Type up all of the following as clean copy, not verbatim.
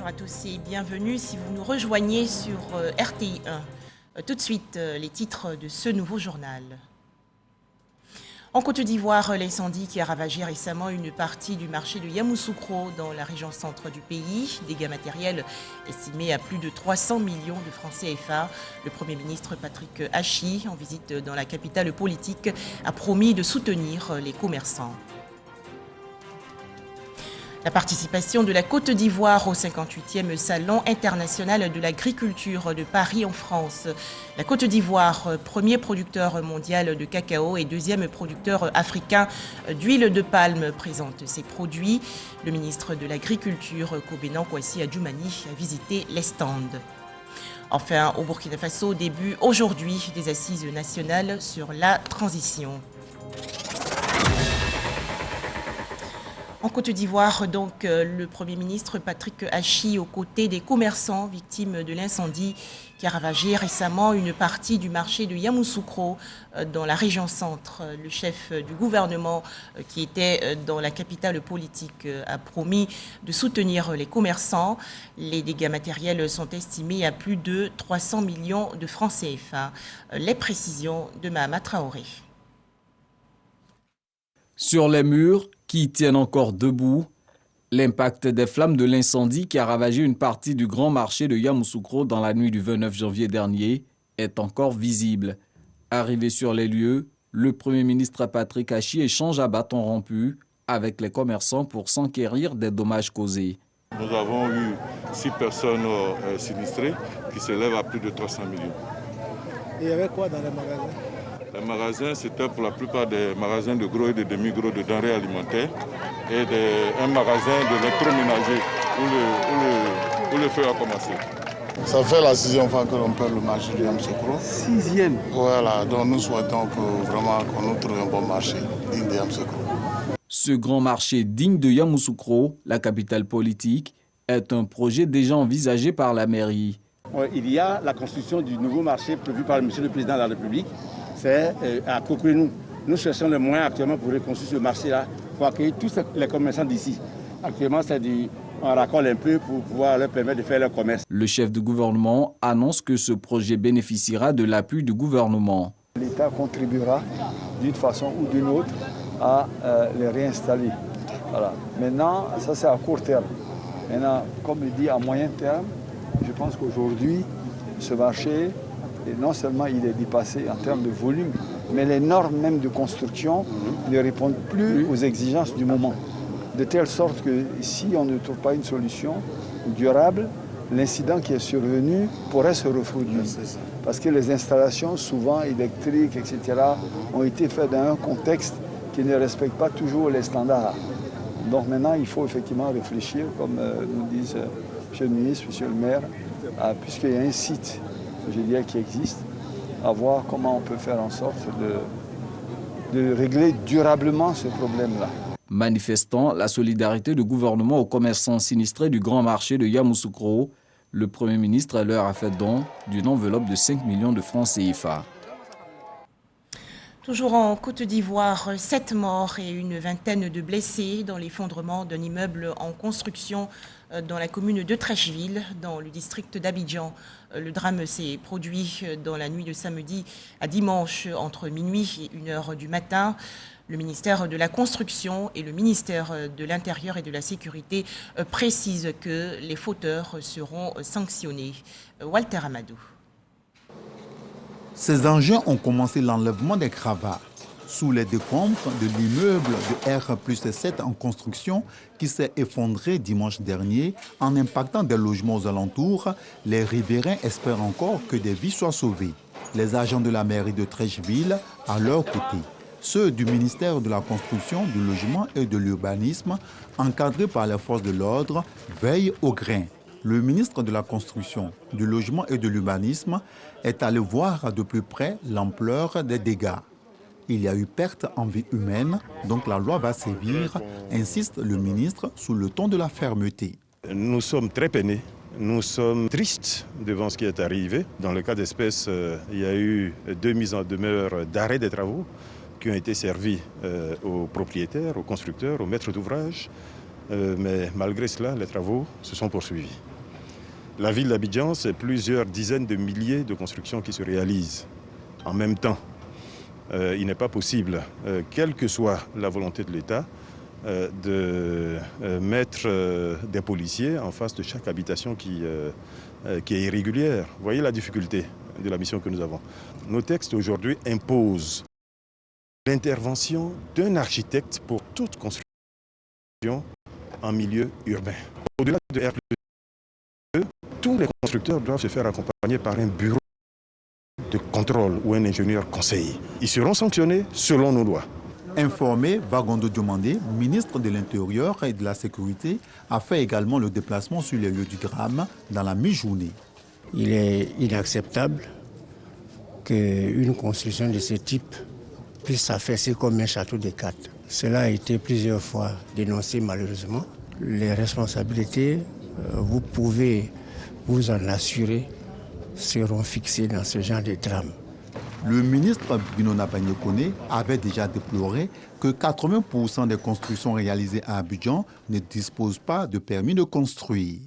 Bonjour à tous et bienvenue si vous nous rejoignez sur RTI 1. Tout de suite, les titres de ce nouveau journal. En Côte d'Ivoire, l'incendie qui a ravagé récemment une partie du marché de Yamoussoukro dans la région centre du pays, dégâts matériels estimés à plus de 300 millions de francs CFA. Le Premier ministre Patrick Hachi, en visite dans la capitale politique, a promis de soutenir les commerçants. La participation de la Côte d'Ivoire au 58e Salon international de l'agriculture de Paris en France. La Côte d'Ivoire, premier producteur mondial de cacao et deuxième producteur africain d'huile de palme, présente ses produits. Le ministre de l'Agriculture, Kobenan Kwasi Adjoumani, a visité les stands. Enfin, au Burkina Faso, début aujourd'hui des assises nationales sur la transition. En Côte d'Ivoire, donc, le Premier ministre Patrick Hachi, aux côtés des commerçants victimes de l'incendie qui a ravagé récemment une partie du marché de Yamoussoukro dans la région centre. Le chef du gouvernement qui était dans la capitale politique a promis de soutenir les commerçants. Les dégâts matériels sont estimés à plus de 300 millions de francs CFA. Les précisions de Mahama Traoré. Sur les murs qui tiennent encore debout, l'impact des flammes de l'incendie qui a ravagé une partie du grand marché de Yamoussoukro dans la nuit du 29 janvier dernier est encore visible. Arrivé sur les lieux, le Premier ministre Patrick Hachi échange à bâton rompu avec les commerçants pour s'enquérir des dommages causés. Nous avons eu 6 personnes sinistrées qui s'élèvent à plus de 300 millions. Et il y avait quoi dans les magasins? Les magasins, c'était pour la plupart des magasins de gros et de demi-gros de denrées alimentaires et un magasin d'électroménager où le feu a commencé. Ça fait la 6e fois que l'on perd le marché de Yamoussoukro. 6e? Voilà, donc nous souhaitons qu'on nous trouve un bon marché digne de Yamoussoukro. Ce grand marché digne de Yamoussoukro, la capitale politique, est un projet déjà envisagé par la mairie. Il y a la construction du nouveau marché prévu par Monsieur le Président de la République. C'est à Coquelinou. Nous cherchons les moyens actuellement pour reconstruire ce marché-là, pour accueillir tous les commerçants d'ici. Actuellement, on racole un peu pour pouvoir leur permettre de faire leur commerce. Le chef du gouvernement annonce que ce projet bénéficiera de l'appui du gouvernement. L'État contribuera d'une façon ou d'une autre à les réinstaller. Voilà. Maintenant, ça c'est à court terme. Maintenant, comme il dit à moyen terme, je pense qu'aujourd'hui, ce marché, et non seulement il est dépassé en termes de volume, mais les normes même de construction ne répondent plus aux exigences du moment. De telle sorte que si on ne trouve pas une solution durable, l'incident qui est survenu pourrait se reproduire. Parce que les installations, souvent électriques, etc., ont été faites dans un contexte qui ne respecte pas toujours les standards. Donc maintenant, il faut effectivement réfléchir, comme nous disent M. le ministre, M. le maire, puisqu'il y a un site, je dirais, qui existe, à voir comment on peut faire en sorte de régler durablement ce problème-là. Manifestant la solidarité du gouvernement aux commerçants sinistrés du grand marché de Yamoussoukro, le Premier ministre leur a fait don d'une enveloppe de 5 millions de francs CFA. Toujours en Côte d'Ivoire, 7 morts et une vingtaine de blessés dans l'effondrement d'un immeuble en construction dans la commune de Treichville, dans le district d'Abidjan. Le drame s'est produit dans la nuit de samedi à dimanche entre minuit et 1h du matin. Le ministère de la Construction et le ministère de l'Intérieur et de la Sécurité précisent que les fauteurs seront sanctionnés. Walter Amadou. Ces engins ont commencé l'enlèvement des cravates sous les décombres de l'immeuble de R+7 en construction qui s'est effondré dimanche dernier en impactant des logements aux alentours. Les riverains espèrent encore que des vies soient sauvées. Les agents de la mairie de Treichville, à leur côté, ceux du ministère de la Construction, du Logement et de l'Urbanisme, encadrés par les forces de l'ordre, veillent au grain. Le ministre de la Construction, du Logement et de l'Urbanisme est allé voir de plus près l'ampleur des dégâts. Il y a eu perte en vie humaine, donc la loi va sévir, insiste le ministre sous le ton de la fermeté. Nous sommes très peinés, nous sommes tristes devant ce qui est arrivé. Dans le cas d'espèce, il y a eu 2 mises en demeure d'arrêt des travaux qui ont été servies aux propriétaires, aux constructeurs, aux maîtres d'ouvrage. Mais malgré cela, les travaux se sont poursuivis. La ville d'Abidjan, c'est plusieurs dizaines de milliers de constructions qui se réalisent en même temps. Il n'est pas possible, quelle que soit la volonté de l'État, de mettre des policiers en face de chaque habitation qui est irrégulière. Vous voyez la difficulté de la mission que nous avons. Nos textes aujourd'hui imposent l'intervention d'un architecte pour toute construction en milieu urbain. Au-delà de R2, tous les constructeurs doivent se faire accompagner par un bureau de contrôle ou un ingénieur conseil. Ils seront sanctionnés selon nos lois. Informé, Wagondo Diomandé, ministre de l'Intérieur et de la Sécurité, a fait également le déplacement sur les lieux du drame dans la mi-journée. Il est inacceptable qu'une construction de ce type puisse s'affaisser comme un château de cartes. Cela a été plusieurs fois dénoncé malheureusement. Les responsabilités, vous pouvez vous en assurer, seront fixées dans ce genre de drame. Le ministre Bruno Nabagné-Koné avait déjà déploré que 80% des constructions réalisées à Abidjan ne disposent pas de permis de construire.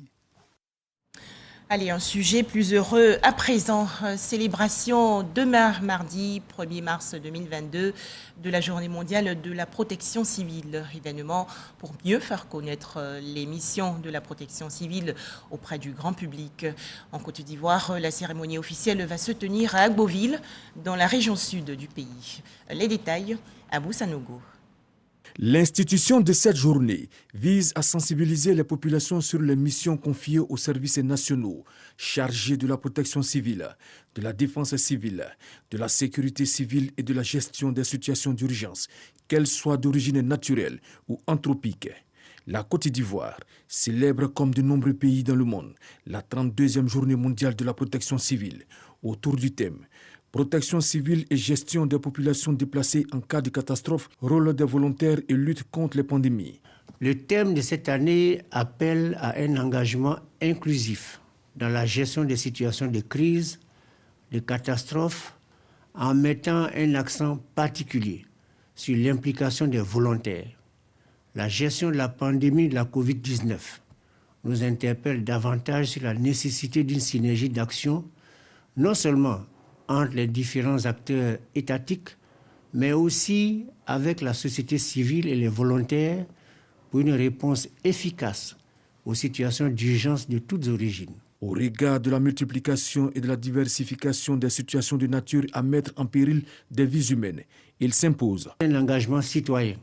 Allez, un sujet plus heureux à présent. Célébration demain, mardi 1er mars 2022, de la Journée mondiale de la protection civile. Événement pour mieux faire connaître les missions de la protection civile auprès du grand public. En Côte d'Ivoire, la cérémonie officielle va se tenir à Agboville, dans la région sud du pays. Les détails, Abou Sanogo. L'institution de cette journée vise à sensibiliser les populations sur les missions confiées aux services nationaux chargés de la protection civile, de la défense civile, de la sécurité civile et de la gestion des situations d'urgence, qu'elles soient d'origine naturelle ou anthropique. La Côte d'Ivoire célèbre, comme de nombreux pays dans le monde, la 32e journée mondiale de la protection civile, autour du thème protection civile et gestion des populations déplacées en cas de catastrophe, rôle des volontaires et lutte contre les pandémies. Le thème de cette année appelle à un engagement inclusif dans la gestion des situations de crise, de catastrophe, en mettant un accent particulier sur l'implication des volontaires. La gestion de la pandémie de la Covid-19 nous interpelle davantage sur la nécessité d'une synergie d'action, non seulement entre les différents acteurs étatiques, mais aussi avec la société civile et les volontaires pour une réponse efficace aux situations d'urgence de toutes origines. Au regard de la multiplication et de la diversification des situations de nature à mettre en péril des vies humaines, il s'impose un engagement citoyen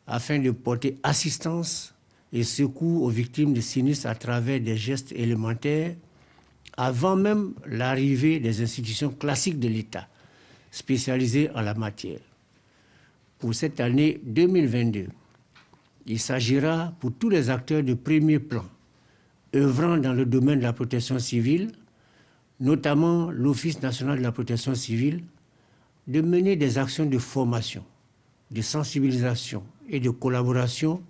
afin de porter assistance et secours aux victimes de sinistres à travers des gestes élémentaires avant même l'arrivée des institutions classiques de l'État, spécialisées en la matière. Pour cette année 2022, il s'agira pour tous les acteurs de premier plan, œuvrant dans le domaine de la protection civile, notamment l'Office national de la protection civile, de mener des actions de formation, de sensibilisation et de collaboration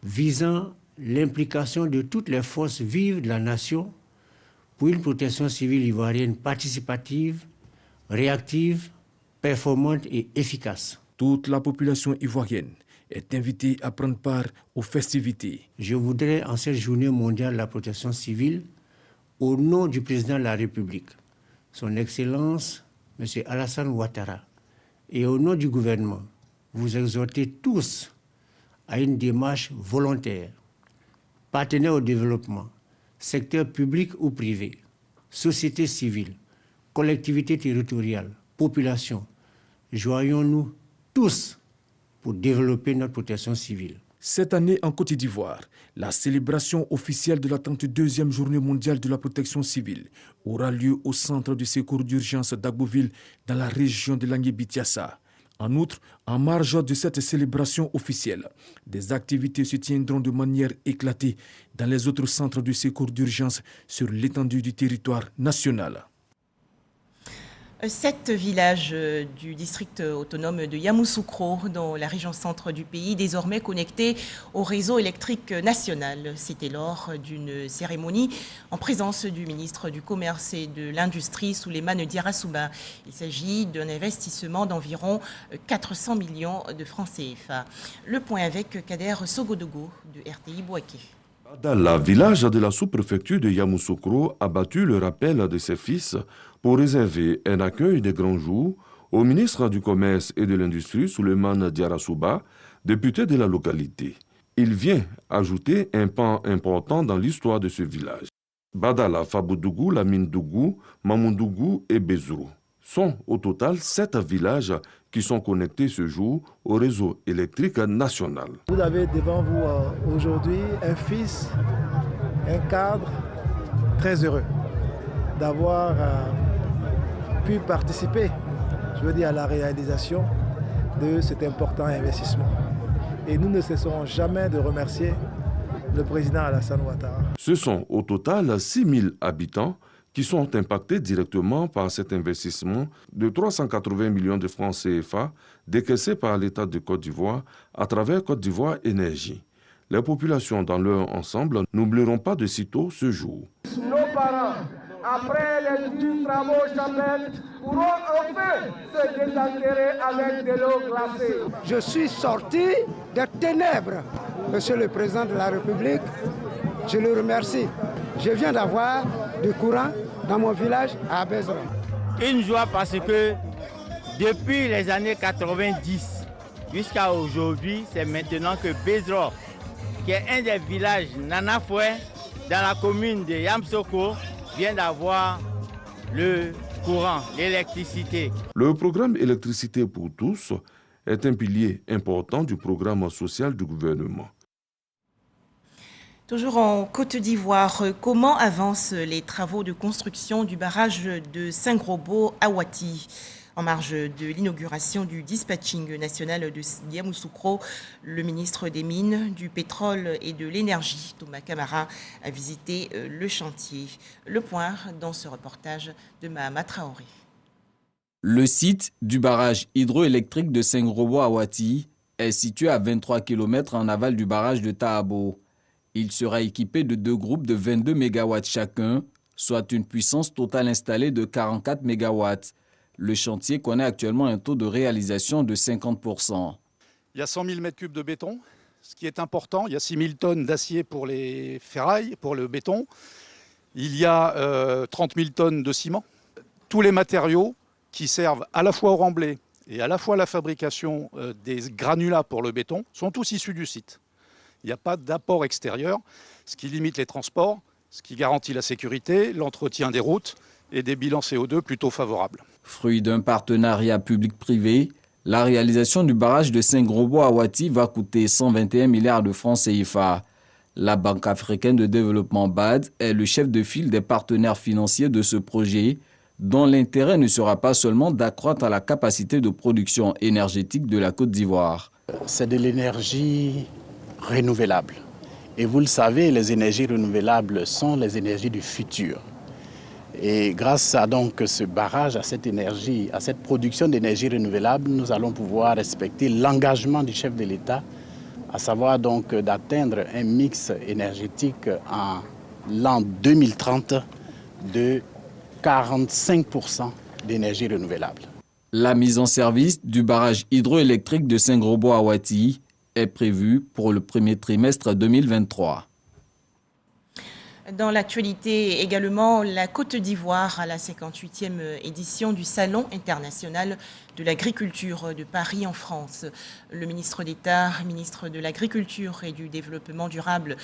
visant l'implication de toutes les forces vives de la nation pour une protection civile ivoirienne participative, réactive, performante et efficace. Toute la population ivoirienne est invitée à prendre part aux festivités. Je voudrais, en cette journée mondiale de la protection civile, au nom du président de la République, son Excellence, M. Alassane Ouattara, et au nom du gouvernement, vous exhorter tous à une démarche volontaire, partenaires au développement, secteur public ou privé, société civile, collectivité territoriale, population. Joignons-nous tous pour développer notre protection civile. Cette année en Côte d'Ivoire, la célébration officielle de la 32e journée mondiale de la protection civile aura lieu au centre de secours d'urgence d'Agboville dans la région de Langué-Bitiassa. En outre, en marge de cette célébration officielle, des activités se tiendront de manière éclatée dans les autres centres de secours d'urgence sur l'étendue du territoire national. 7 villages du district autonome de Yamoussoukro, dans la région centre du pays, désormais connectés au réseau électrique national. C'était lors d'une cérémonie en présence du ministre du Commerce et de l'Industrie, Souleymane Diarra-Souba. Il s'agit d'un investissement d'environ 400 millions de francs CFA. Le point avec Kader Sogodogo de RTI Bouaké. Badala, village de la sous-préfecture de Yamoussoukro, a battu le rappel de ses fils pour réserver un accueil des grands jours au ministre du Commerce et de l'Industrie, Souleymane Diarra-Souba, député de la localité. Il vient ajouter un pan important dans l'histoire de ce village. Badala, Faboudougou, Lamindougou, Mamoundougou et Bezrou sont au total 7 villages qui sont connectés ce jour au réseau électrique national. Vous avez devant vous aujourd'hui un fils, un cadre très heureux d'avoir pu participer, je veux dire, à la réalisation de cet important investissement. Et nous ne cesserons jamais de remercier le président Alassane Ouattara. Ce sont au total 6 000 habitants qui sont impactés directement par cet investissement de 380 millions de francs CFA décaissés par l'État de Côte d'Ivoire à travers Côte d'Ivoire Énergie. Les populations dans leur ensemble n'oublieront pas de sitôt ce jour. Nos parents, après les durs travaux champêtres, pourront enfin se désaltérer avec de l'eau glacée. Je suis sorti des ténèbres. Monsieur le Président de la République, je le remercie. Je viens d'avoir du courant dans mon village à Bezrou. Une joie parce que depuis les années 90 jusqu'à aujourd'hui, c'est maintenant que Bezrou, qui est un des villages Nanafoué dans la commune de Yamoussoukro, vient d'avoir le courant, l'électricité. Le programme Électricité pour tous est un pilier important du programme social du gouvernement. Toujours en Côte d'Ivoire, comment avancent les travaux de construction du barrage de Saint-Grobo à Ouati? En marge de l'inauguration du dispatching national de Yamoussoukro, le ministre des Mines, du Pétrole et de l'Énergie, Thomas Camara, a visité le chantier. Le point dans ce reportage de Mahama Traoré. Le site du barrage hydroélectrique de Saint-Grobo à Ouati est situé à 23 km en aval du barrage de Tahabo. Il sera équipé de 2 groupes de 22 MW chacun, soit une puissance totale installée de 44 MW. Le chantier connaît actuellement un taux de réalisation de 50%. Il y a 100 000 m3 de béton, ce qui est important. Il y a 6 000 tonnes d'acier pour les ferrailles, pour le béton. Il y a 30 000 tonnes de ciment. Tous les matériaux qui servent à la fois au remblai et à la fois à la fabrication des granulats pour le béton sont tous issus du site. Il n'y a pas d'apport extérieur, ce qui limite les transports, ce qui garantit la sécurité, l'entretien des routes et des bilans CO2 plutôt favorables. Fruit d'un partenariat public-privé, la réalisation du barrage de Saint-Grobo à Ouati va coûter 121 milliards de francs CFA. La Banque africaine de développement BAD est le chef de file des partenaires financiers de ce projet, dont l'intérêt ne sera pas seulement d'accroître la capacité de production énergétique de la Côte d'Ivoire. C'est de l'énergie renouvelable. Et vous le savez, les énergies renouvelables sont les énergies du futur. Et grâce à donc ce barrage, à cette énergie, à cette production d'énergie renouvelable, nous allons pouvoir respecter l'engagement du chef de l'État, à savoir donc d'atteindre un mix énergétique en l'an 2030 de 45% d'énergie renouvelable. La mise en service du barrage hydroélectrique de Saint-Grobo à Ouati est prévue pour le premier trimestre 2023. Dans l'actualité également, la Côte d'Ivoire à la 58e édition du Salon international de l'agriculture de Paris en France. Le ministre d'État, ministre de l'Agriculture et du Développement durable,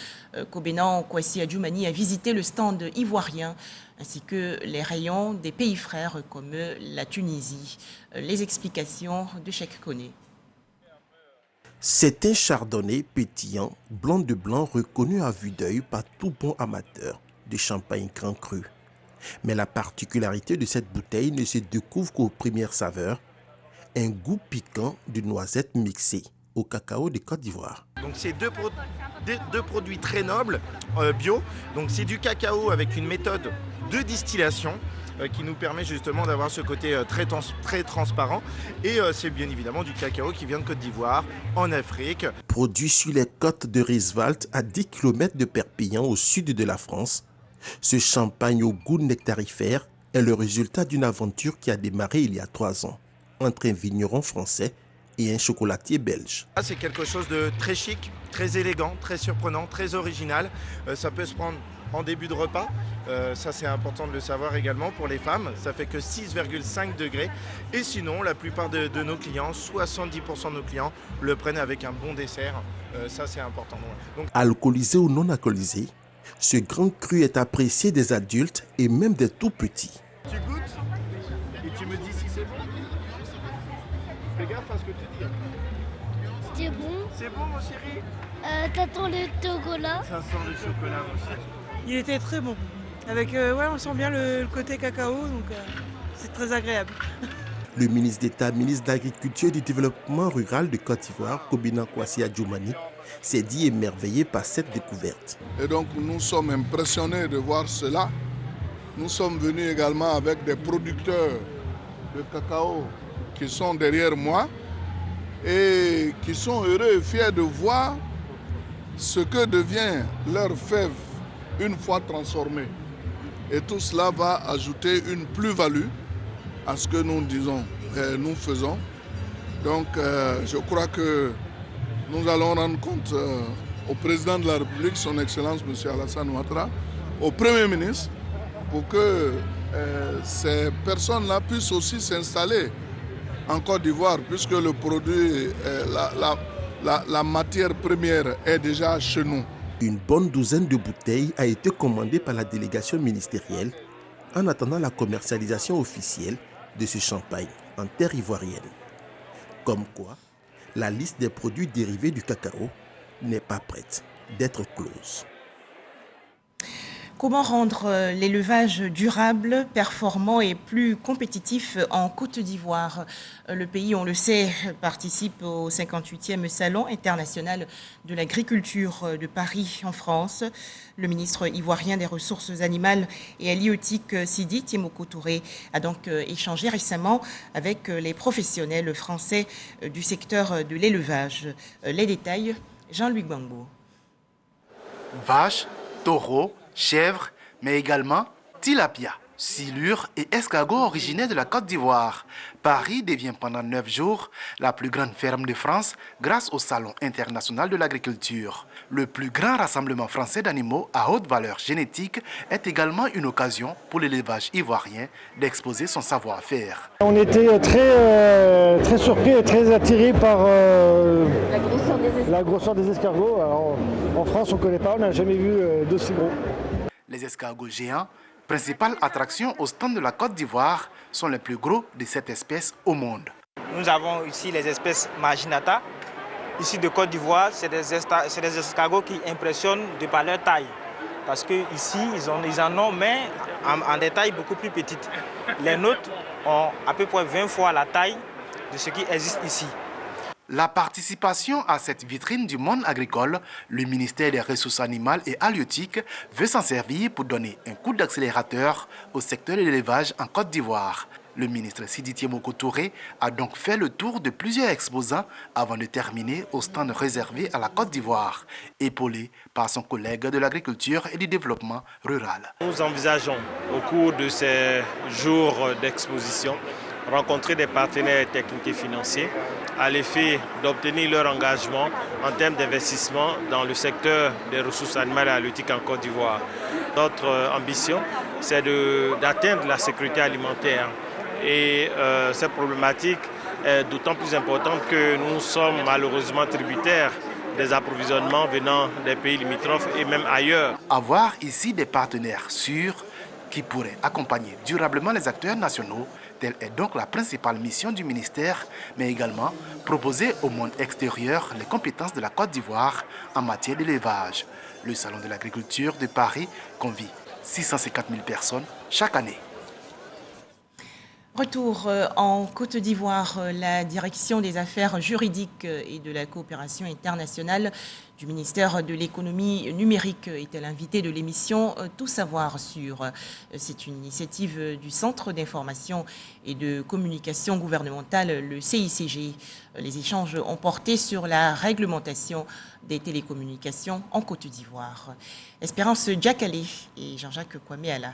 Kobenan Kwasi Adjoumani, a visité le stand ivoirien ainsi que les rayons des pays frères comme la Tunisie. Les explications de Cheikh Koné. C'est un chardonnay pétillant, blanc de blanc, reconnu à vue d'œil par tout bon amateur de champagne grand cru. Mais la particularité de cette bouteille ne se découvre qu'aux premières saveurs, un goût piquant de noisettes mixées au cacao de Côte d'Ivoire. Donc c'est deux produits très nobles, bio. Donc c'est du cacao avec une méthode de distillation qui nous permet justement d'avoir ce côté très transparent. Et c'est bien évidemment du cacao qui vient de Côte d'Ivoire, en Afrique. Produit sur les côtes de Rieswald, à 10 km de Perpignan, au sud de la France, ce champagne au goût nectarifère est le résultat d'une aventure qui a démarré il y a 3 ans entre un vigneron français, et un chocolatier belge. C'est quelque chose de très chic, très élégant, très surprenant, très original. Ça peut se prendre en début de repas. Ça c'est important de le savoir également pour les femmes. Ça fait que 6,5 degrés. Et sinon, la plupart de nos clients, 70% de nos clients, le prennent avec un bon dessert. Ça c'est important. Donc... Alcoolisé ou non alcoolisé, ce grand cru est apprécié des adultes et même des tout petits. Tu goûtes et tu me dis si c'est bon. Fais gaffe à ce que tu dis. C'est bon. C'est bon mon chéri. T'attends le chocolat. Ça sent le chocolat mon chéri. Il était très bon. Avec, on sent bien le côté cacao, donc c'est très agréable. Le ministre d'État, ministre de l'Agriculture et du Développement rural de Côte d'Ivoire, Kobina Kwasi Adjoumani, s'est dit émerveillé par cette découverte. Et donc nous sommes impressionnés de voir cela. Nous sommes venus également avec des producteurs de cacao qui sont derrière moi et qui sont heureux et fiers de voir ce que devient leur fève une fois transformée. Et tout cela va ajouter une plus-value à ce que nous disons, nous faisons. Donc je crois que nous allons rendre compte au président de la République, son Excellence M. Alassane Ouattara, au Premier ministre, pour que ces personnes-là puissent aussi s'installer en Côte d'Ivoire, puisque le produit, la matière première est déjà chez nous. Une bonne douzaine de bouteilles a été commandée par la délégation ministérielle en attendant la commercialisation officielle de ce champagne en terre ivoirienne. Comme quoi, la liste des produits dérivés du cacao n'est pas prête d'être close. Comment rendre l'élevage durable, performant et plus compétitif en Côte d'Ivoire? Le pays, on le sait, participe au 58e Salon international de l'agriculture de Paris en France. Le ministre ivoirien des Ressources animales et halieutiques Sidi Tiemoko Touré a donc échangé récemment avec les professionnels français du secteur de l'élevage. Les détails, Jean-Louis Gbangbo. Vaches, taureaux, chèvres, mais également tilapia, silure et escargots originaires de la Côte d'Ivoire. Paris devient pendant 9 jours la plus grande ferme de France grâce au Salon international de l'agriculture. Le plus grand rassemblement français d'animaux à haute valeur génétique est également une occasion pour l'élevage ivoirien d'exposer son savoir-faire. On était très surpris et très attirés par la grosseur des escargots. Alors, en France, on ne connaît pas, on n'a jamais vu d'aussi gros. Les escargots géants, principale attraction au stand de la Côte d'Ivoire, sont les plus gros de cette espèce au monde. Nous avons ici les espèces marginata. Ici de Côte d'Ivoire, c'est des escargots qui impressionnent de par leur taille. Parce qu'ici, ils en ont, mais en des tailles beaucoup plus petites. Les nôtres ont à peu près 20 fois la taille de ce qui existe ici. La participation à cette vitrine du monde agricole, le ministère des Ressources animales et halieutiques veut s'en servir pour donner un coup d'accélérateur au secteur de l'élevage en Côte d'Ivoire. Le ministre Sidi Tiemoko Touré a donc fait le tour de plusieurs exposants avant de terminer au stand réservé à la Côte d'Ivoire, épaulé par son collègue de l'agriculture et du développement rural. Nous envisageons au cours de ces jours d'exposition rencontrer des partenaires techniques et financiers à l'effet d'obtenir leur engagement en termes d'investissement dans le secteur des ressources animales et halieutiques en Côte d'Ivoire. Notre ambition, c'est d'atteindre la sécurité alimentaire. Et cette problématique est d'autant plus importante que nous sommes malheureusement tributaires des approvisionnements venant des pays limitrophes et même ailleurs. Avoir ici des partenaires sûrs qui pourraient accompagner durablement les acteurs nationaux, telle est donc la principale mission du ministère, mais également proposer au monde extérieur les compétences de la Côte d'Ivoire en matière d'élevage. Le Salon de l'agriculture de Paris convie 650 000 personnes chaque année. Retour en Côte d'Ivoire, la direction des affaires juridiques et de la coopération internationale du ministère de l'économie numérique était l'invité de l'émission Tout savoir sur. C'est une initiative du Centre d'information et de communication gouvernementale, le CICG. Les échanges ont porté sur la réglementation des télécommunications en Côte d'Ivoire. Espérance Diakale et Jean-Jacques Kwame-Ala.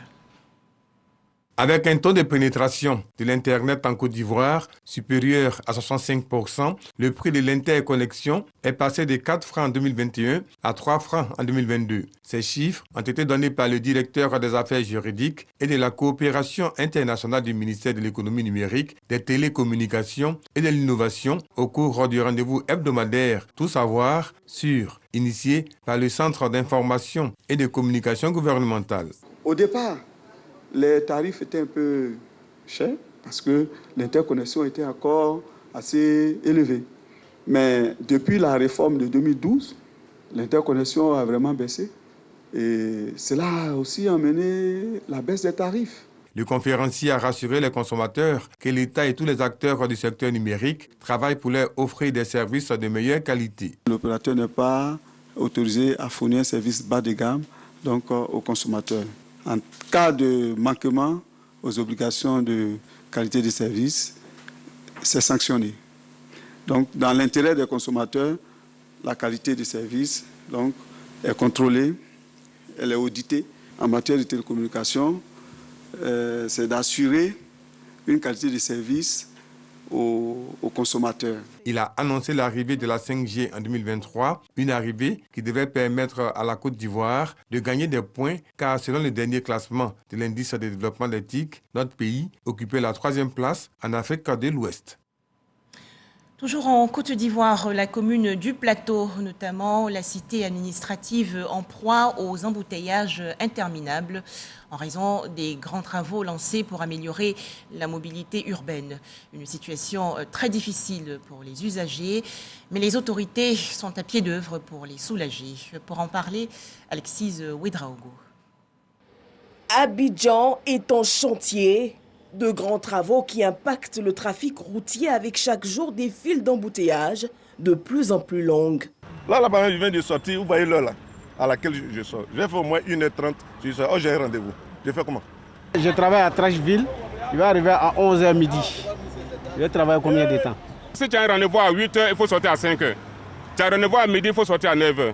Avec un taux de pénétration de l'Internet en Côte d'Ivoire supérieur à 65%, le prix de l'interconnexion est passé de 4 francs en 2021 à 3 francs en 2022. Ces chiffres ont été donnés par le directeur des affaires juridiques et de la coopération internationale du ministère de l'économie numérique, des télécommunications et de l'innovation au cours du rendez-vous hebdomadaire Tout savoir sur, initié par le Centre d'information et de communication gouvernementale. Au départ, les tarifs étaient un peu chers parce que l'interconnexion était encore assez élevée. Mais depuis la réforme de 2012, l'interconnexion a vraiment baissé. Et cela a aussi amené la baisse des tarifs. Le conférencier a rassuré les consommateurs que l'État et tous les acteurs du secteur numérique travaillent pour leur offrir des services de meilleure qualité. L'opérateur n'est pas autorisé à fournir un service bas de gamme donc, aux consommateurs. En cas de manquement aux obligations de qualité de service, c'est sanctionné. Donc, dans l'intérêt des consommateurs, la qualité de service donc, est contrôlée, elle est auditée. En matière de télécommunication, c'est d'assurer une qualité de service aux consommateurs. Il a annoncé l'arrivée de la 5G en 2023, une arrivée qui devrait permettre à la Côte d'Ivoire de gagner des points, car selon le dernier classement de l'indice de développement des TIC, notre pays occupait la 3e place en Afrique de l'Ouest. Toujours en Côte d'Ivoire, la commune du Plateau, notamment la cité administrative en proie aux embouteillages interminables en raison des grands travaux lancés pour améliorer la mobilité urbaine. Une situation très difficile pour les usagers, mais les autorités sont à pied d'œuvre pour les soulager. Pour en parler, Alexis Ouedraogo. Abidjan est en chantier. De grands travaux qui impactent le trafic routier avec chaque jour des files d'embouteillage de plus en plus longues. Là, je viens de sortir, vous voyez l'heure là, à laquelle je sors. J'ai fait au moins 1h30, je sors. Oh, j'ai un rendez-vous. Je fais comment? Je travaille à Trashville, je vais arriver à 11h midi. Je vais travailler combien de temps? Si tu as un rendez-vous à 8h, il faut sortir à 5h. Tu as un rendez-vous à midi, il faut sortir à 9h.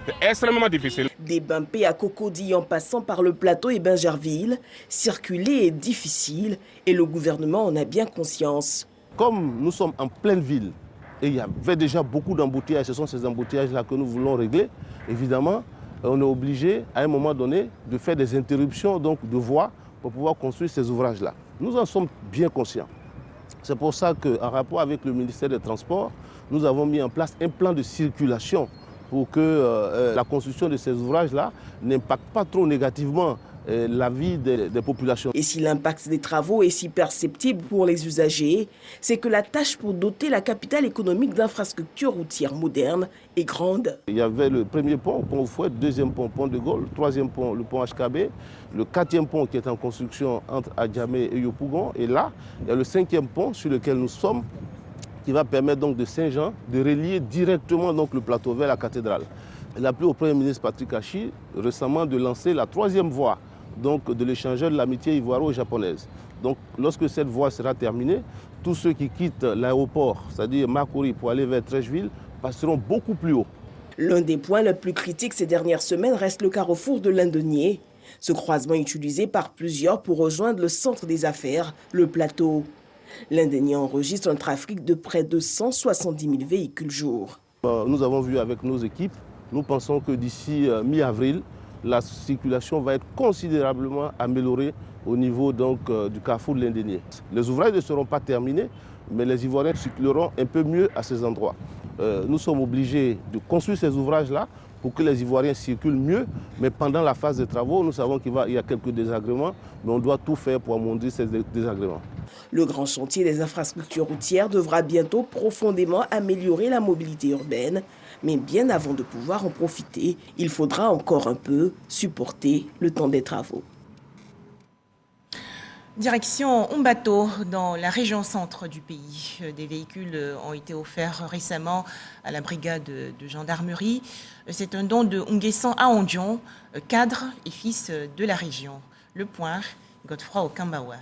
C'est extrêmement difficile. Des Bampé à Cocody en passant par le Plateau et Bingerville, circuler est difficile et le gouvernement en a bien conscience. Comme nous sommes en pleine ville et il y avait déjà beaucoup d'embouteillages, ce sont ces embouteillages-là que nous voulons régler, évidemment, on est obligé à un moment donné de faire des interruptions donc, de voies pour pouvoir construire ces ouvrages-là. Nous en sommes bien conscients. C'est pour ça qu'en rapport avec le ministère des Transports, nous avons mis en place un plan de circulation pour que la construction de ces ouvrages-là n'impacte pas trop négativement la vie des populations. Et si l'impact des travaux est si perceptible pour les usagers, c'est que la tâche pour doter la capitale économique d'infrastructures routières modernes est grande. Il y avait le premier pont, pont Houphouët, deuxième pont, pont de Gaulle, troisième pont, le pont HKB, le quatrième pont qui est en construction entre Adjamé et Yopougon, et là, il y a le 5e pont sur lequel nous sommes, qui va permettre donc de Saint-Jean de relier directement donc le plateau vers la cathédrale. Il a plu au Premier ministre Patrick Achi récemment de lancer la 3e voie donc de l'échangeur de l'amitié ivoiro-japonaise. Donc lorsque cette voie sera terminée, tous ceux qui quittent l'aéroport, c'est-à-dire Makori pour aller vers Trècheville, passeront beaucoup plus haut. L'un des points les plus critiques ces dernières semaines reste le carrefour de Lindenier. Ce croisement est utilisé par plusieurs pour rejoindre le centre des affaires, le plateau. Lindenier enregistre un trafic de près de 170 000 véhicules jour. Nous avons vu avec nos équipes, nous pensons que d'ici mi-avril, la circulation va être considérablement améliorée au niveau donc, du carrefour de Lindenier. Les ouvrages ne seront pas terminés, mais les Ivoiriens circuleront un peu mieux à ces endroits. Nous sommes obligés de construire ces ouvrages-là pour que les Ivoiriens circulent mieux, mais pendant la phase des travaux, nous savons qu'il y a quelques désagréments, mais on doit tout faire pour amoindrir ces désagréments. Le grand chantier des infrastructures routières devra bientôt profondément améliorer la mobilité urbaine, mais bien avant de pouvoir en profiter, il faudra encore un peu supporter le temps des travaux. Direction Umbato, dans la région centre du pays. Des véhicules ont été offerts récemment à la brigade de gendarmerie. C'est un don de Nguessan Aondion, cadre et fils de la région. Le point, Godefroy Okambawa.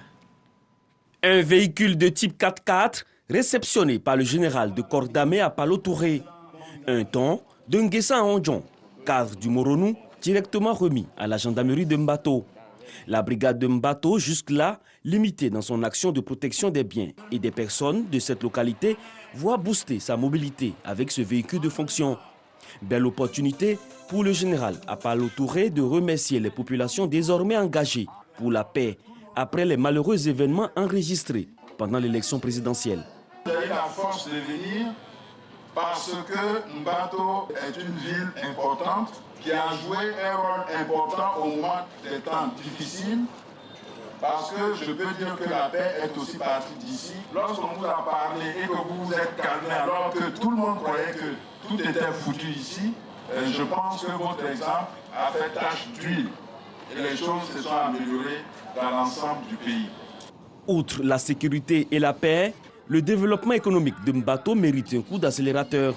Un véhicule de type 4x4 réceptionné par le général de corps d'armée à Palo Touré. Un don de Nguessan Aondion, cadre du Moronou, directement remis à la gendarmerie de Mbato. La brigade de Mbato, jusque-là limitée dans son action de protection des biens et des personnes de cette localité, voit booster sa mobilité avec ce véhicule de fonction. Belle opportunité pour le général Apalo Touré de remercier les populations désormais engagées pour la paix après les malheureux événements enregistrés pendant l'élection présidentielle. J'ai eu la force de venir parce que Mbato est une ville importante qui a joué un rôle important au moment des temps difficiles, parce que je peux dire que la paix est aussi partie d'ici. Lorsqu'on vous a parlé et que vous vous êtes calmé alors que tout le monde croyait que tout était foutu ici, je pense que votre exemple a fait tache d'huile et les choses se sont améliorées dans l'ensemble du pays. Outre la sécurité et la paix, le développement économique de Mbato mérite un coup d'accélérateur.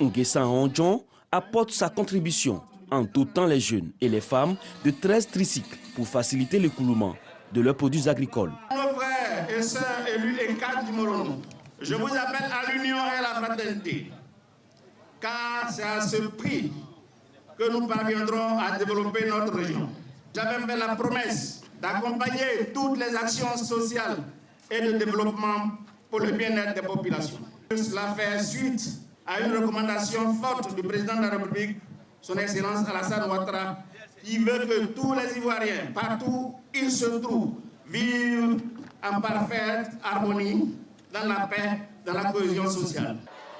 Nguessa Ondjon apporte sa contribution en dotant les jeunes et les femmes de 13 tricycles pour faciliter l'écoulement de leurs produits agricoles. Nos frères et sœurs élus et cadres du Morono, je vous appelle à l'union et à la fraternité, car c'est à ce prix que nous parviendrons à développer notre région. J'avais fait la promesse d'accompagner toutes les actions sociales et de développement pour le bien-être des populations. Cela fait suite à une recommandation forte du président de la République, son Excellence Alassane Ouattara, qui veut que tous les Ivoiriens, partout où ils se trouvent, vivent en parfaite harmonie, dans la paix, dans la cohésion sociale.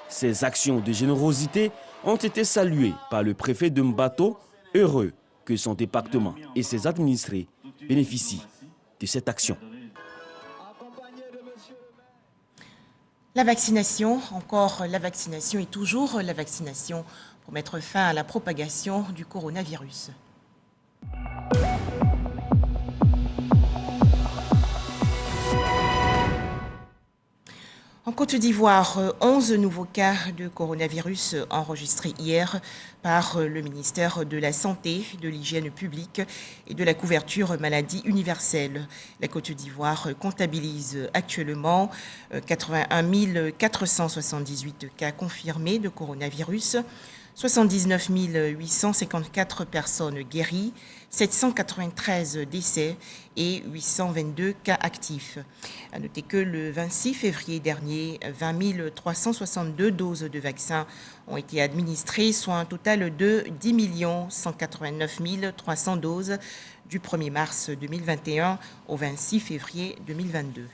Ces actions de générosité ont été saluées par le préfet de Mbato, heureux que son département et ses administrés bénéficient de cette action. La vaccination, encore la vaccination et toujours la vaccination pour mettre fin à la propagation du coronavirus. En Côte d'Ivoire, 11 nouveaux cas de coronavirus enregistrés hier par le ministère de la Santé, de l'Hygiène publique et de la couverture maladie universelle. La Côte d'Ivoire comptabilise actuellement 81 478 cas confirmés de coronavirus, 79 854 personnes guéries, 793 décès et 822 cas actifs. À noter que le 26 février dernier, 20 362 doses de vaccins ont été administrées, soit un total de 10 189 300 doses du 1er mars 2021 au 26 février 2022.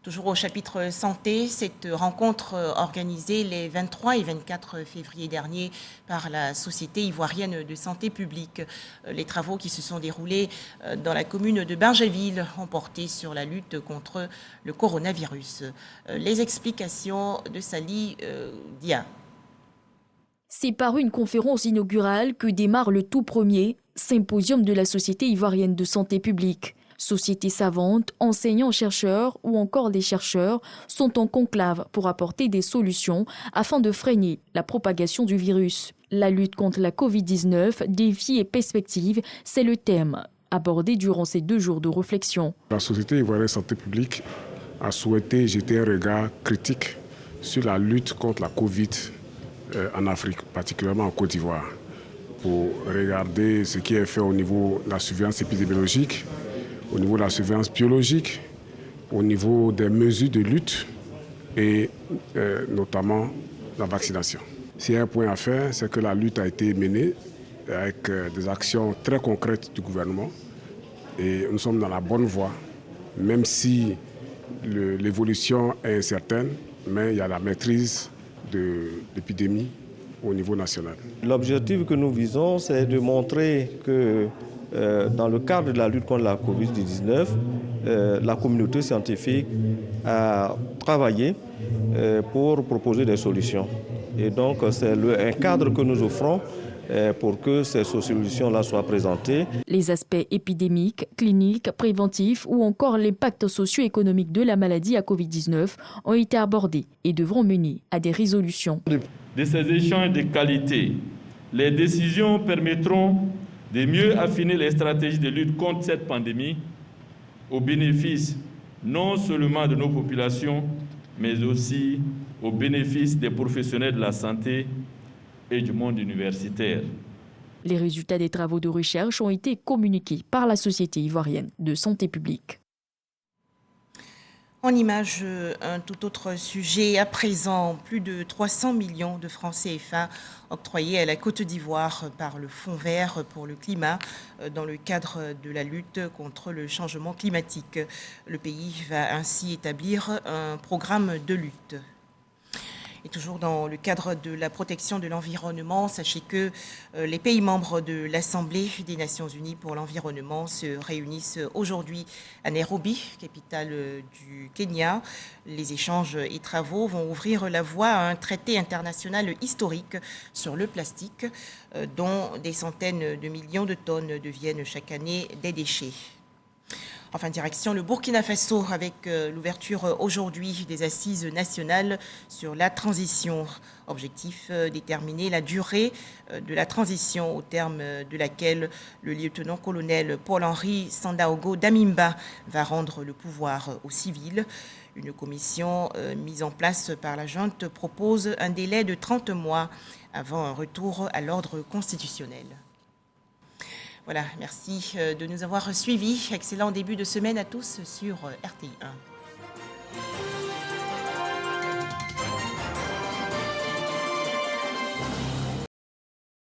Toujours au chapitre santé, cette rencontre organisée les 23 et 24 février dernier par la Société ivoirienne de santé publique. Les travaux qui se sont déroulés dans la commune de Bargeville ont porté sur la lutte contre le coronavirus. Les explications de Sali Dia. C'est par une conférence inaugurale que démarre le tout premier symposium de la Société ivoirienne de santé publique. Sociétés savantes, enseignants-chercheurs ou encore des chercheurs sont en conclave pour apporter des solutions afin de freiner la propagation du virus. La lutte contre la Covid-19, défis et perspectives, c'est le thème abordé durant ces 2 jours de réflexion. La Société ivoirienne de santé publique a souhaité jeter un regard critique sur la lutte contre la Covid en Afrique, particulièrement en Côte d'Ivoire, pour regarder ce qui est fait au niveau de la surveillance épidémiologique, au niveau de la surveillance biologique, au niveau des mesures de lutte et notamment la vaccination. S'il y a un point à faire, c'est que la lutte a été menée avec des actions très concrètes du gouvernement et nous sommes dans la bonne voie, même si l'évolution est incertaine, mais il y a la maîtrise de l'épidémie au niveau national. L'objectif que nous visons, c'est de montrer que dans le cadre de la lutte contre la Covid-19, la communauté scientifique a travaillé pour proposer des solutions. Et donc, c'est un cadre que nous offrons pour que ces solutions-là soient présentées. Les aspects épidémiques, cliniques, préventifs ou encore l'impact socio-économique de la maladie à Covid-19 ont été abordés et devront mener à des résolutions. De ces échanges de qualité, les décisions permettront de mieux affiner les stratégies de lutte contre cette pandémie au bénéfice non seulement de nos populations, mais aussi au bénéfice des professionnels de la santé et du monde universitaire. Les résultats des travaux de recherche ont été communiqués par la Société ivoirienne de santé publique. En image, un tout autre sujet. À présent, plus de 300 millions de francs CFA octroyés à la Côte d'Ivoire par le Fonds vert pour le climat dans le cadre de la lutte contre le changement climatique. Le pays va ainsi établir un programme de lutte. Et toujours dans le cadre de la protection de l'environnement, sachez que les pays membres de l'Assemblée des Nations Unies pour l'environnement se réunissent aujourd'hui à Nairobi, capitale du Kenya. Les échanges et travaux vont ouvrir la voie à un traité international historique sur le plastique, dont des centaines de millions de tonnes deviennent chaque année des déchets. Enfin, direction le Burkina Faso avec l'ouverture aujourd'hui des assises nationales sur la transition. Objectif, déterminer la durée de la transition au terme de laquelle le lieutenant-colonel Paul-Henri Sandaogo Damimba va rendre le pouvoir aux civils. Une commission mise en place par la junte propose un délai de 30 mois avant un retour à l'ordre constitutionnel. Voilà, merci de nous avoir suivis. Excellent début de semaine à tous sur RTI 1.